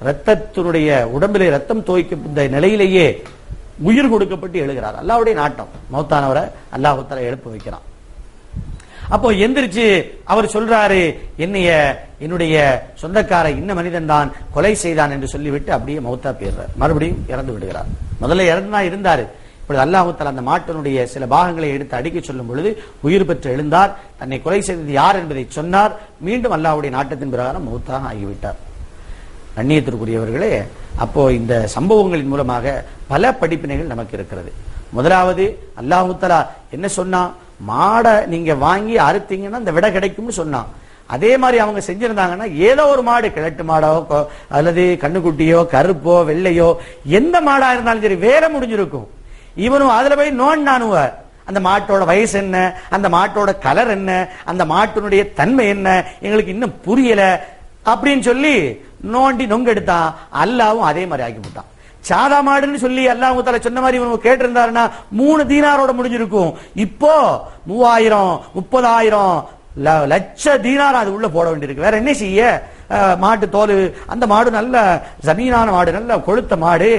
ரத்தத்தினுடைய உடம்பிலே ரத்தம் தோய்க்கப்பட்ட நிலையிலேயே உயிர் கொடுக்கப்பட்டு எழுகிறார். அல்லாஹ்வுடைய நாட்டம், மௌத்தானவரை அல்லாஹ் தஆலா எழுப்ப வைக்கிறான். அப்போ எந்திரிச்சு அவர் சொல்றாரு, என்னுடைய சொந்தக்கார இன்ன மனிதன் தான் கொலை செய்தான் என்று சொல்லிவிட்டு அப்படியே மௌத்தா போயிடுறார், மறுபடியும் இறந்து விடுகிறார். முதல்ல இறந்துதான் இருந்தாரு, இப்பொழுது அல்லாஹ் தஆலா அந்த மாட்டினுடைய சில பாகங்களை எடுத்து அடிக்க சொல்லும் பொழுது உயிர் பெற்று எழுந்தார். தன்னை கொலை செய்தது யார் என்பதை சொன்னார். மீண்டும் அல்லாஹ்வுடைய நாட்டத்தின் பிரகாரம் மௌத்தாக ஆகிவிட்டார். கண்ணியத்திற்குரியவர்களே, அப்போ இந்த சம்பவங்களின் மூலமாக பல படிப்பினைகள் நமக்கு இருக்கிறது. முதலாவது, அல்லாஹ் தஆலா என்ன சொன்னா, மாடை நீங்க வாங்கி அறுத்தீங்கன்னா இந்த விடை கிடைக்கும்னு சொன்னான். அதே மாதிரி அவங்க செஞ்சிருந்தாங்கன்னா ஏதோ ஒரு மாடு, கிழட்டு மாடோ அல்லது கண்ணுக்குட்டியோ கருப்போ வெள்ளையோ எந்த மாடா இருந்தாலும் சரி வேற முடிஞ்சிருக்கும். இவனும் அதுல போய் நோண்டானுவ, அந்த மாட்டோட வயசு என்ன, அந்த மாட்டோட கலர் என்ன, அந்த மாட்டினுடைய தன்மை என்ன, எங்களுக்கு இன்னும் புரியல அப்படின்னு சொல்லி நோண்டி நொங்கெடுத்தான். அல்லாவும் அதே மாதிரி ஆக்கி போட்டான். சாதா மாடுன்னு சொல்லி அல்லாஹ் தஆலா சொன்ன மாதிரி இவங்க கேட்டிருந்தாருன்னா 3 தீனாரோட முடிஞ்சிருக்கும். இப்போ 3000 30,000 லட்ச தீனார் அது உள்ள போட வேண்டியிருக்கு. வேற என்ன செய்ய, மாட்டு தோல், அந்த மாடு நல்ல ஜமீனான மாடு, நல்ல கொழுத்த மாடு,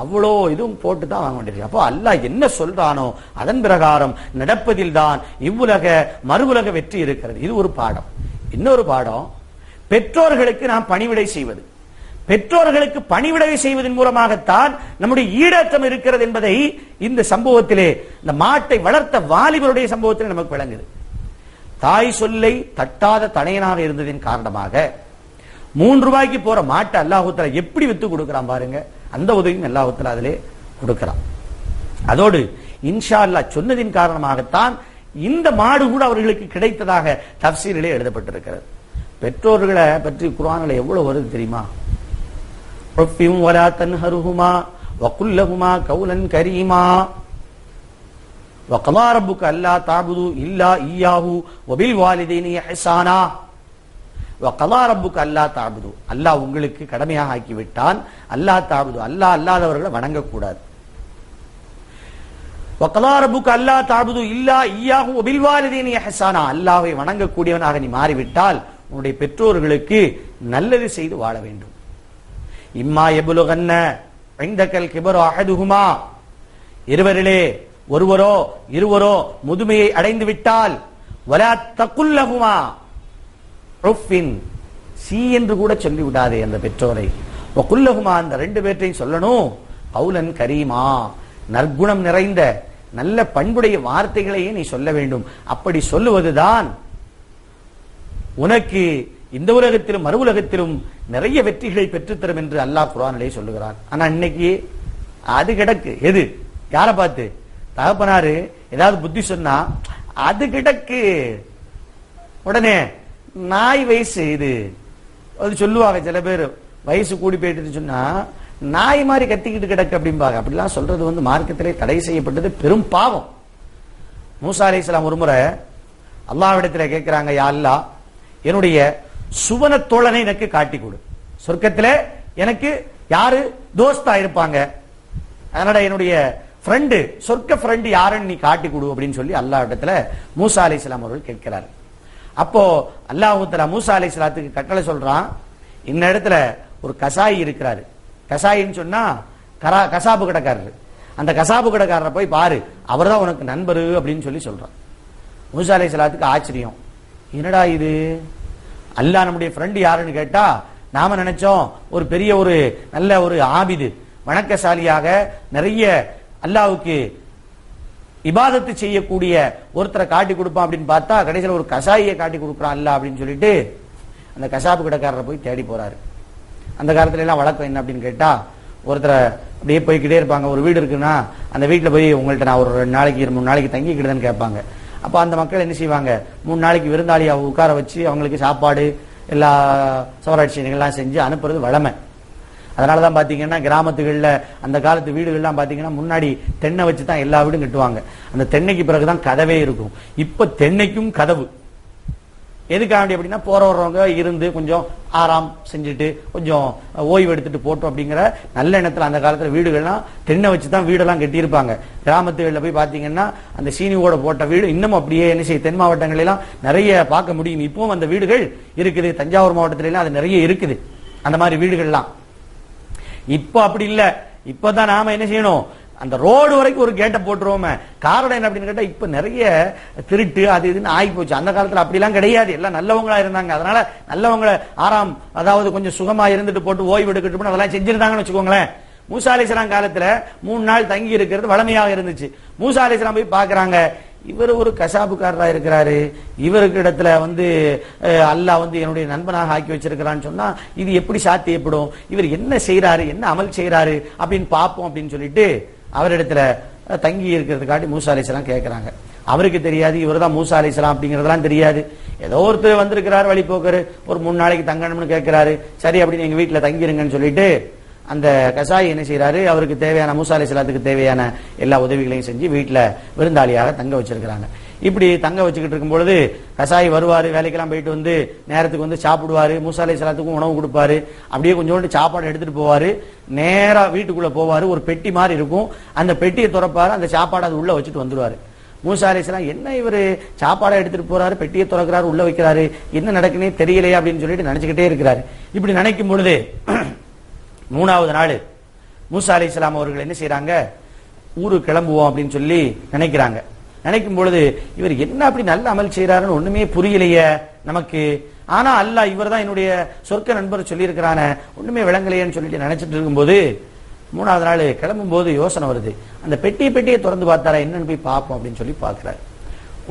அவ்வளோ இதுவும் போட்டு தான் வாங்க வேண்டியிருக்கு. அப்போ அல்லாஹ் என்ன சொல்றானோ அதன் பிரகாரம் நடப்பதில் தான் இவ்வுலக மறுவுலக வெற்றி இருக்கிறது. இது ஒரு பாடம். இன்னொரு பாடம், பெற்றோர்களுக்கு நாம் பணிவிடை செய்வது. பெற்றோர்களுக்கு பணிவிடை செய்வதன் மூலமாகத்தான் நம்முடைய ஈடேற்றம் இருக்கிறது என்பதை இந்த சம்பவத்திலே, இந்த மாட்டை வளர்த்த வாலிபருடைய சம்பவத்திலே நமக்கு விளங்குது. தாய் சொல்லை தட்டாத தனையனாக இருந்ததின் காரணமாக 3 ரூபாய்க்கு போற மாட்டை அல்லாஹ் தஆலா எப்படி வித்து கொடுக்கிறான் பாருங்க. அந்த உதவியும் அல்லாஹ் தஆலா அதிலே கொடுக்கிறான். அதோடு இன்ஷா அல்லாஹ் சொன்னதின் காரணமாகத்தான் இந்த மாடு கூட அவர்களுக்கு கிடைத்ததாக தஃசீரிலே எழுதப்பட்டிருக்கிறது. பெற்றோர்களை பற்றி குர்ஆன்ல எவ்வளவு வருது தெரியுமா? உஃபிம் வலா தன்ஹருஹுமா வகுல் லஹுமா கௌலன் கரீமா வகலா ரப்புக அல்லா தஅபுது இல்லா இய்யாஹு வபில் வாலிதைனி இஹ்சானா. வகலா ரப்புக அல்லா தஅபுது, அல்லாஹ் உங்களுக்கு கடமையாக ஆக்கிவிட்டான், அல்லா தஅபுது, அல்லாஹ் அல்லாதவர்களை வணங்கக்கூடாது. வகலா ரப்புக அல்லா தஅபுது இல்லா இய்யாஹு வபில் வாலிதைனி இஹ்சானா, அல்லாஹ்வை வணங்கக்கூடியவனாக நீ மாறிவிட்டால் உன்னுடைய பெற்றோர்களுக்கு நல்லது செய்து வாழ வேண்டும். இம்மா யபுலுகன்ன இந்தகல் கிபரு அஹதுஹுமா, இருவரிலே ஒருவரோ இருவரோ முதுமையை அடைந்து விட்டால் வலா தகுல் லஹுமா உஃபின், சி என்று கூட சொல்லி விடாதே அந்த பெற்றோரை. வகுல் லஹுமா, அந்த ரெண்டு பேற்றையும் சொல்லணும் கௌலன் கரீமா, நற்குணம் நிறைந்த நல்ல பண்புடைய வார்த்தைகளையே நீ சொல்ல வேண்டும். அப்படி சொல்லுவதுதான் உனக்கு இந்த உலகத்திலும் மறு உலகத்திலும் நிறைய வெற்றிகளை பெற்றுத்தரும் என்று அல்லாஹ் குர்ஆனிலே சொல்லுகிறான். ஆனா இன்னைக்கு அது கிடக்கு. எது? யாரை பார்த்து? தகப்பனாரு ஏதாவது புத்தி சொன்னா அது கிடக்கு. உடனே நாய் வயசு இது அது சொல்லுவாங்க. சில பேர் வயசு கூடி போயிட்டு சொன்னா நாய் மாதிரி கத்திக்கிட்டு கிடக்கு அப்படிம்பாங்க. அப்படிலாம் சொல்றது மார்க்கத்திலே தடை செய்யப்பட்டது, பெரும் பாவம். மூசா அலைஹிஸ்ஸலாம் ஒரு முறை அல்லாஹ்விடத்தில் கேட்கிறாங்க, யா அல்லாஹ், என்னுடைய சுவன தோழனை எனக்கு காட்டி கொடு, சொர்க்கத்திலே எனக்கு யாரு தோஸ்தா இருப்பாங்க, அதனால என்னுடைய ஃப்ரெண்டு, சொர்க்க ஃப்ரெண்டு யாருன்னு நீ காட்டி கொடு அப்படின்னு சொல்லி அல்லாஹ்விடத்துல மூசா அலைஹிஸ்ஸலாம் அவர்கள் கேட்கிறார். அப்போ அல்லாஹ் தஆலா மூசா அலைஹிஸ்ஸலாத்துக்கு கட்டளை சொல்றான், இந்த இடத்துல ஒரு கசாயி இருக்கிறாரு. கசாயின்னு சொன்னா கசாபு கடைக்காரரு. அந்த கசாபு கடைக்காரரை போய் பாரு, அவர்தான் உனக்கு நண்பரு அப்படின்னு சொல்லி சொல்றான். மூசா அலைஹிஸ்ஸலாத்துக்கு ஆச்சரியம், என்னடா இது, அல்லாஹ் நம்முடைய ஃப்ரெண்ட் யாருன்னு கேட்டா நாம நினைச்சோம் ஒரு பெரிய ஒரு நல்ல ஒரு ஆபிது, வணக்கசாலியாக நிறைய அல்லாஹ்வுக்கு இபாதத்து செய்யக்கூடிய ஒருத்தரை காட்டி கொடுப்பான் அப்படின்னு பார்த்தா கடைசியில் ஒரு கசாயியை காட்டி கொடுக்குறான் அல்லாஹ் அப்படின்னு சொல்லிட்டு அந்த கசாபு கடைக்காரரை போய் தேடி போறாரு. அந்த காலத்துல எல்லாம் வழக்கம் என்ன அப்படின்னு கேட்டா, ஒருத்தரை அப்படியே போய்கிட்டே இருப்பாங்க. ஒரு வீடு இருக்குன்னா அந்த வீட்டுல போய் உங்கள்ட்ட நான் ஒரு 2 நாளைக்கு 3 நாளைக்கு தங்கிக்கிடுதுன்னு கேட்பாங்க. அப்ப அந்த மக்கள் என்ன செய்வாங்க, 3 நாளைக்கு விருந்தாளியை உட்கார வச்சு அவங்களுக்கு சாப்பாடு எல்லா சவராட்சியங்கள்லாம் செஞ்சு அனுப்புறது வழமை. அதனாலதான் பாத்தீங்கன்னா கிராமத்துகள்ல அந்த காலத்து வீடுகள்லாம் பாத்தீங்கன்னா முன்னாடி தென்னை வச்சு தான் எல்லா வீடும் கட்டுவாங்க. அந்த தென்னைக்கு பிறகுதான் கதவே இருக்கும். இப்ப தென்னைக்கும் கதவு எதுக்காண்டி அப்படின்னா போற வர்றவங்க இருந்து கொஞ்சம் ஆறாம் செஞ்சுட்டு கொஞ்சம் ஓய்வு எடுத்துட்டு போட்டோம் அப்படிங்கிற நல்ல எண்ணத்துல அந்த காலத்துல வீடுகள்லாம் தென்னை வச்சுதான் வீடெல்லாம் கட்டியிருப்பாங்க. கிராமத்துகள்ல போய் பாத்தீங்கன்னா அந்த சீனியோட போட்ட வீடு இன்னும் அப்படியே என்ன செய்ய தென் மாவட்டங்கள் எல்லாம் நிறைய பார்க்க முடியும். இப்பவும் அந்த வீடுகள் இருக்குது. தஞ்சாவூர் மாவட்டத்துல எல்லாம் அது நிறைய இருக்குது அந்த மாதிரி வீடுகள்லாம். இப்ப அப்படி இல்ல. இப்பதான் நாம என்ன செய்யணும், அந்த ரோடு வரைக்கும் ஒரு கேட்டை போட்டுருவோமே. காரணம் என்ன அப்படின்னு கேட்டா இப்ப நிறைய திருட்டு அது இதுன்னு ஆகி போச்சு. அந்த காலத்துல அப்படி எல்லாம் கிடையாது, எல்லாம் நல்லவங்களா இருந்தாங்க. அதனால நல்லவங்களை ஆறாம் அதாவது கொஞ்சம் சுகமா இருந்துட்டு போட்டு ஓய்வு எடுக்கட்டும் அதெல்லாம் செஞ்சிருந்தாங்கன்னு வச்சுக்கோங்களேன். மூசா அலைஹிஸ்ஸலாம் காலத்துல 3 நாள் தங்கி இருக்கிறது வளமையாக இருந்துச்சு. மூசா அலைஹிஸ்ஸலாம் போய் பாக்குறாங்க, இவர் ஒரு கசாபுக்காரரா இருக்கிறாரு, இவருக்கு இடத்துல அல்லாஹ் என்னுடைய நண்பனாக ஆக்கி வச்சிருக்கிறான்னு சொன்னா இது எப்படி சாத்தியப்படும், இவர் என்ன செய்யறாரு, என்ன அமல் செய்யறாரு அப்படின்னு பார்ப்போம் அப்படின்னு சொல்லிட்டு அவரிடத்துல தங்கி இருக்கிறதுக்காட்டி மூசா அலைஹிஸ்ஸலாம் கேட்கிறாங்க. அவருக்கு தெரியாது இவர் தான் மூசா அலைஹிஸ்ஸலாம் அப்படிங்கறதெல்லாம் தெரியாது. ஏதோ ஒருத்தர் வந்திருக்கிறாரு வழி போக்குற, ஒரு 3 நாளைக்கு தங்கணும்னு கேட்கிறாரு. சரி அப்படின்னு எங்க வீட்டுல தங்கிருங்கன்னு சொல்லிட்டு அந்த கசாயி என்ன செய்யறாரு, அவருக்கு தேவையான மூசா அலைஹிஸ்ஸலாத்துக்கு தேவையான எல்லா உதவிகளையும் செஞ்சு வீட்டுல விருந்தாளியாக தங்க வச்சிருக்கிறாங்க. இப்படி தங்க வச்சுக்கிட்டு இருக்கும் பொழுது கசாயி வருவாரு, வேலைக்கெல்லாம் போயிட்டு நேரத்துக்கு சாப்பிடுவாரு, மூசா அலைஹிஸ்ஸலாத்துக்கும் உணவு கொடுப்பாரு, அப்படியே கொஞ்சோண்டு சாப்பாடு எடுத்துட்டு போவாரு, நேரா வீட்டுக்குள்ள போவாரு. ஒரு பெட்டி மாதிரி இருக்கும், அந்த பெட்டியை திறப்பாரு, அந்த சாப்பாடு அது உள்ள வச்சுட்டு வந்துருவாரு. மூசா அலைஹிஸ்ஸலாம் என்ன இவரு சாப்பாடை எடுத்துட்டு போறாரு, பெட்டியை திறக்கிறாரு, உள்ள வைக்கிறாரு, என்ன நடக்குன்னே தெரியலையே அப்படின்னு சொல்லிட்டு நினைச்சுக்கிட்டே இருக்கிறாரு. இப்படி நினைக்கும் பொழுது 3வது நாள் மூசா அலைஹிஸ்ஸலாம் அவர்கள் என்ன செய்யறாங்க, ஊருக்கு கிளம்புவோம் அப்படின்னு சொல்லி நினைக்கிறாங்க. நினைக்கும் பொழுது இவர் என்ன அப்படி நல்ல அமல் செய்யறாருன்னு ஒண்ணுமே புரியலையே நமக்கு. ஆனா அல்லாஹ் இவர் தான் என்னுடைய சொர்க்க நண்பர் சொல்லி இருக்கிறான, ஒண்ணுமே விளங்கலையேன்னு சொல்லிட்டு நினைச்சிட்டு இருக்கும்போது 3வது நாள் கிளம்பும் போது யோசனை வருது. அந்த பெட்டியை திறந்து பார்த்தாரா, என்னன்னு போய் பார்ப்போம் அப்படின்னு சொல்லி பார்க்கிறார்.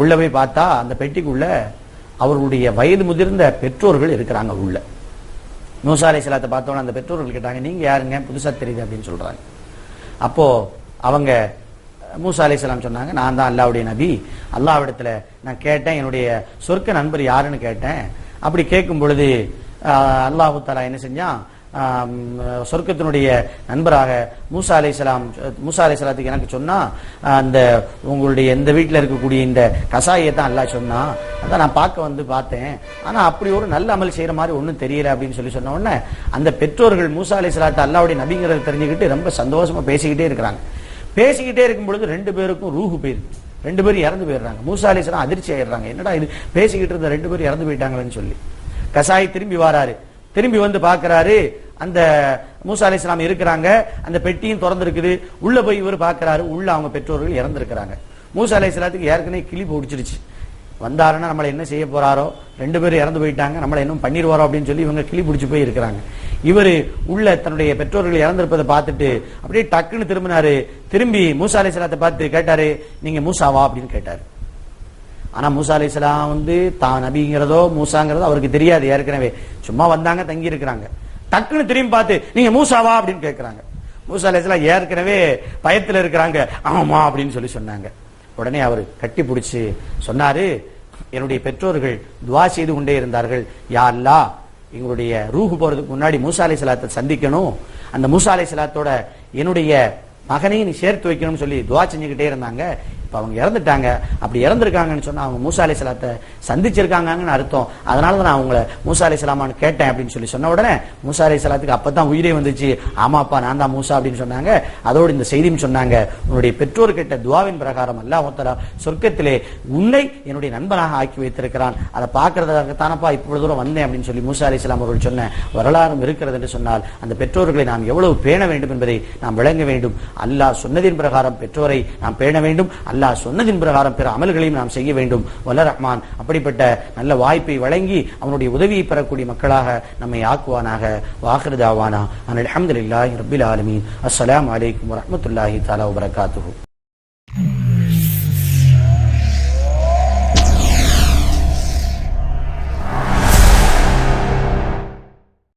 உள்ள போய் பார்த்தா அந்த பெட்டிக்குள்ள அவர்களுடைய வயது முதிர்ந்த பெற்றோர்கள் இருக்கிறாங்க உள்ள. மூசா அலைஹிஸ்ஸலாத்தை பார்த்தோன்னா அந்த பெற்றோர்கள் கேட்டாங்க, நீங்க யாருங்க, புதுசா தெரியுது அப்படின்னு சொல்றாங்க. அப்போ அவங்க மூசா அலைஹிஸ்ஸலாம் சொன்னாங்க, நான் தான் அல்லாஹ்வுடைய நபி, அல்லாஹ்விடத்துல நான் கேட்டேன் என்னுடைய சொர்க்க நண்பர் யாருன்னு கேட்டேன். அப்படி கேட்கும் பொழுது அல்லாஹு தஆலா என்ன செஞ்சான், சொர்க்கத்தினுடைய நண்பராக மூசா அலைஹிஸ்ஸலாத்துக்கு எனக்கு சொன்னா, அந்த உங்களுடைய இந்த வீட்டில் இருக்கக்கூடிய இந்த கசாயை தான் அல்லாஹ் சொன்னா, அதான் நான் பார்த்தேன், ஆனா அப்படி ஒரு நல்ல அமல் செய்யற மாதிரி ஒன்றும் தெரியல அப்படின்னு சொன்ன உடனே அந்த பெற்றோர்கள் மூசா அலைஹிஸ்ஸலாத்து அல்லாஹ்வுடைய நபிங்கிறத தெரிஞ்சுக்கிட்டு ரொம்ப சந்தோஷமா பேசிக்கிட்டே இருக்கிறாங்க. பேசிக்கிட்டே இருக்கும் பொழுது 2 பேருக்கும் ரூஹு போயிருக்கு, 2 பேரும் இறந்து போயிடுறாங்க. மூசா அலைஹிஸ்ஸலாம் அதிர்ச்சி ஆயிடுறாங்க, என்னடா இது பேசிக்கிட்டு இருந்த 2 பேரும் இறந்து போயிட்டாங்களேன்னு சொல்லி. கசாய் திரும்பி வராரு, திரும்பி வந்து பாக்குறாரு, அந்த மூசா அலைஹிஸ்ஸலாம் இருக்கிறாங்க, அந்த பெட்டியும் திறந்திருக்குது. உள்ள போய் இவர் பாக்குறாரு, உள்ள அவங்க பெற்றோர்கள் இறந்திருக்கிறாங்க. மூசா அலைஹிஸ்ஸலாத்துக்கு ஏற்கனவே கிளி பிடிச்சிருச்சு, வந்தாருன்னா நம்மளை என்ன செய்ய போறாரோ, 2 பேரும் இறந்து போயிட்டாங்க, நம்மளை இன்னும் பண்ணிடுவாரோ அப்படின்னு சொல்லி இவங்க கிளி பிடிச்சு போய் இருக்கிறாங்க. இவரு உள்ள தன்னுடைய பெற்றோர்கள் இறந்திருப்பதை பார்த்துட்டு அப்படியே டக்குன்னு திரும்பினாரு. திரும்பி மூசா அலைஹிஸ்ஸலாத்தை பார்த்து கேட்டாரு, நீங்க மூசாவா அப்படின்னு கேட்டாரு. ஆனா மூசா அலைஹிஸ்ஸலாம் வந்து தான் நபிங்கிறதோ மூசாங்கிறதோ அவருக்கு தெரியாது, ஏற்கனவே சும்மா வந்தாங்க, தங்கி இருக்கிறாங்க. டக்குன்னு திரும்பி பார்த்து நீங்க மூசாவா அப்படின்னு கேட்கிறாங்க. மூசா அலைஹிஸ்ஸலாம் ஏற்கனவே பயத்துல இருக்கிறாங்க, ஆமா அப்படின்னு சொல்லி சொன்னாங்க. உடனே அவர் கட்டி பிடிச்சு சொன்னாரு, என்னுடைய பெற்றோர்கள் துவா செய்து கொண்டே இருந்தார்கள், யா அல்லாஹ் எங்களுடைய ரூஹு போறதுக்கு முன்னாடி மூசா அலைஹிஸ்ஸலாத்தை சந்திக்கணும், அந்த மூசா அலைஹிஸ்ஸலாத்தோட என்னுடைய மகனையும் நீ சேர்த்து வைக்கணும்னு சொல்லி துவா செஞ்சுக்கிட்டே இருந்தாங்க. இப்ப அவங்க இறந்துட்டாங்க, அப்படி இறந்திருக்காங்கன்னு சொன்னா அவங்க மூசா அலைஹிஸ்ஸலாத்தை சந்திச்சிருக்காங்கன்னு அர்த்தம். அதனாலதான் நான் அவங்களை மூசா அலைஹிஸ்ஸலாமான்னு கேட்டேன் அப்படின்னு சொல்லி சொன்ன உடனே மூசா அலைஹிஸ்ஸலாத்துக்கு அப்பதான் உயிரே வந்துச்சு. ஆமாப்பா நான் தான் மூசா அப்படின்னு சொன்னாங்க. அதோடு இந்த செய்தியும் சொன்னாங்க, உன்னுடைய பெற்றோர் கேட்ட துவாவின் பிரகாரம் அல்லாஹ் தஆலா சொர்க்கத்திலே உன்னை என்னுடைய நண்பனாக ஆக்கி வைத்திருக்கிறான், அதை பார்க்கறதுக்காகத்தானப்பா இப்பொழுது தூரம் வந்தேன் அப்படின்னு சொல்லி மூசா அலைஹிஸ்ஸலாம் அவர்கள் சொன்ன வரலாறும் இருக்கிறது என்று சொன்னால், அந்த பெற்றோர்களை நாம் எவ்வளவு பேண வேண்டும் என்பதை நாம் விளங்க வேண்டும். அல்லாஹ் சொன்னதின் பிரகாரம் பெற்றோரை நாம் பேண வேண்டும், அல்லாஹ் சொன்னதின் பிரகாரம் பிற அமல்களையும் நாம் செய்ய வேண்டும். வல்ல ரஹ்மான் அப்படிப்பட்ட நல்ல வாய்ப்பை வழங்கி அவனுடைய உதவியை பெறக்கூடிய மக்களாக நம்மை ஆக்குவானாக. வாஹிரு தாவானா அல்ஹம்துலில்லாஹி ரப்பில் ஆலமீன். அஸ்ஸலாமு அலைக்கும் வரஹ்மத்துல்லாஹி தஆலா வபரகாத்துஹு.